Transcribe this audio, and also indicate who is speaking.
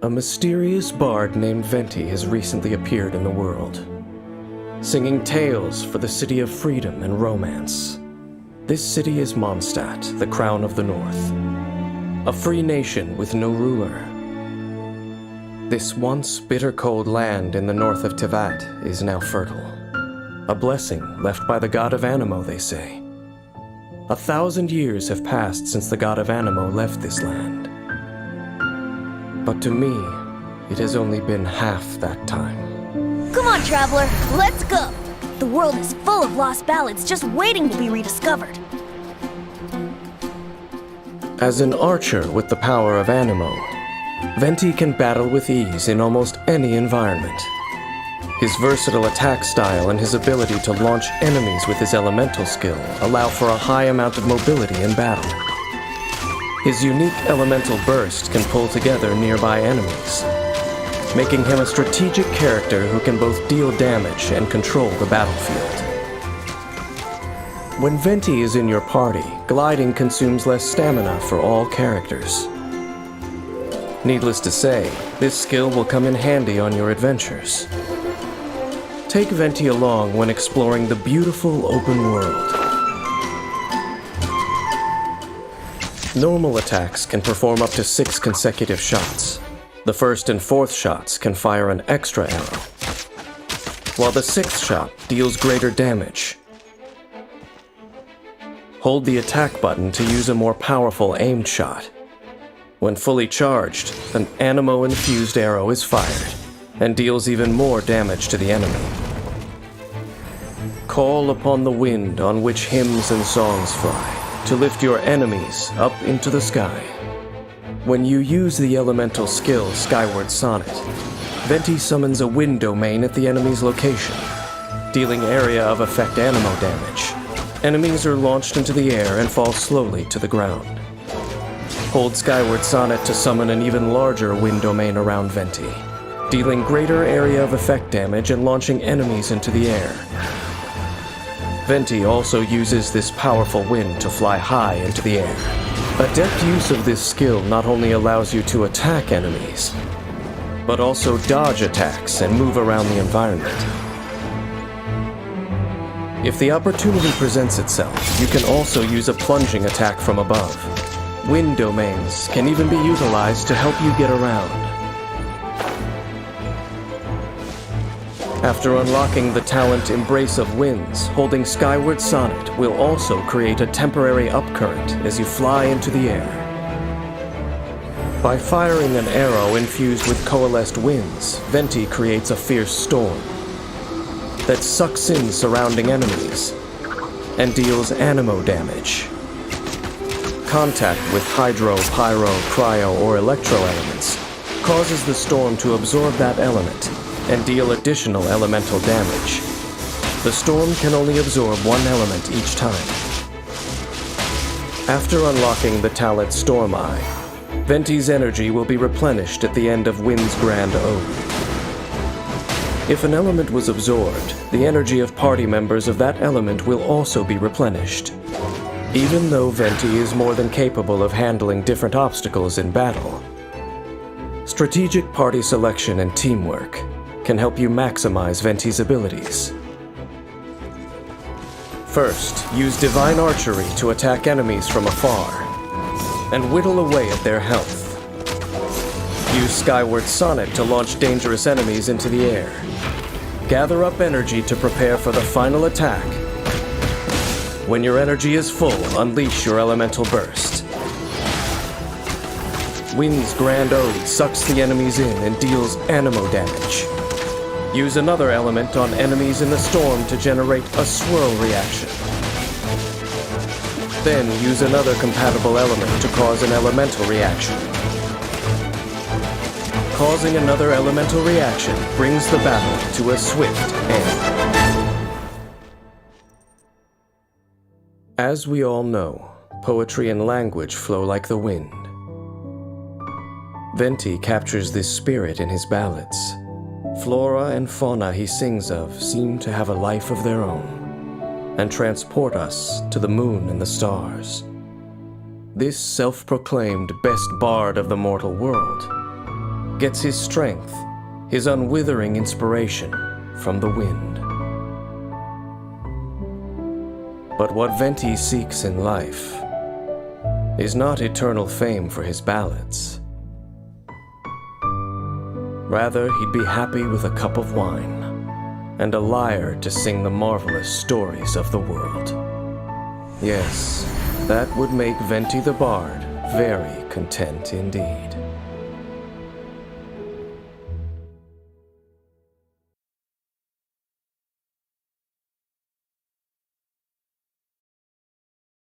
Speaker 1: A mysterious bard named Venti has recently appeared in the world, singing tales for the city of freedom and romance. This city is Mondstadt, the crown of the north, a free nation with no ruler. This once bitter cold land in the north of Tevat is now fertile, a blessing left by the god of Animo, they say. 1,000 years have passed since the god of Animo left this land. But to me, it has only been half that time.
Speaker 2: Come on, traveler, let's go! The world is full of lost ballads just waiting to be rediscovered.
Speaker 1: As an archer with the power of Animo, Venti can battle with ease in almost any environment. His versatile attack style and his ability to launch enemies with his elemental skill allow for a high amount of mobility in battle. His unique elemental burst can pull together nearby enemies, making him a strategic character who can both deal damage and control the battlefield. When Venti is in your party, gliding consumes less stamina for all characters. Needless to say, this skill will come in handy on your adventures. Take Venti along when exploring the beautiful open world. Normal attacks can perform up to 6 consecutive shots. The first and fourth shots can fire an extra arrow, while the 6th shot deals greater damage. Hold the attack button to use a more powerful aimed shot. When fully charged, an Animo-infused arrow is fired and deals even more damage to the enemy. Call upon the wind on which hymns and songs fly to lift your enemies up into the sky. When you use the elemental skill Skyward Sonnet, Venti summons a wind domain at the enemy's location, dealing area of effect Animo damage. Enemies are launched into the air and fall slowly to the ground. Hold Skyward Sonnet to summon an even larger wind domain around Venti, dealing greater area of effect damage and launching enemies into the air. Venti also uses this powerful wind to fly high into the air. Adept use of this skill not only allows you to attack enemies, but also dodge attacks and move around the environment. If the opportunity presents itself, you can also use a plunging attack from above. Wind domains can even be utilized to help you get around. After unlocking the talent Embrace of Winds, holding Skyward Sonnet will also create a temporary upcurrent as you fly into the air. By firing an arrow infused with coalesced winds, Venti creates a fierce storm that sucks in surrounding enemies and deals Animo damage. Contact with hydro, pyro, cryo, or electro elements causes the storm to absorb that element and deal additional elemental damage. The storm can only absorb one element each time. After unlocking the talent Storm Eye, Venti's energy will be replenished at the end of Wind's Grand Ode. If an element was absorbed, the energy of party members of that element will also be replenished. Even though Venti is more than capable of handling different obstacles in battle, strategic party selection and teamwork can help you maximize Venti's abilities. First, use Divine Archery to attack enemies from afar and whittle away at their health. Use Skyward Sonnet to launch dangerous enemies into the air. Gather up energy to prepare for the final attack. When your energy is full, unleash your elemental burst. Wind's Grand Ode sucks the enemies in and deals Animo damage. Use another element on enemies in the storm to generate a swirl reaction. Then use another compatible element to cause an elemental reaction. Causing another elemental reaction brings the battle to a swift end. As we all know, poetry and language flow like the wind. Venti captures this spirit in his ballads. Flora and fauna he sings of seem to have a life of their own and transport us to the moon and the stars. This self-proclaimed best bard of the mortal world gets his strength, his unwithering inspiration from the wind. But what Venti seeks in life is not eternal fame for his ballads. Rather, he'd be happy with a cup of wine and a lyre to sing the marvelous stories of the world. Yes, that would make Venti the Bard very content indeed.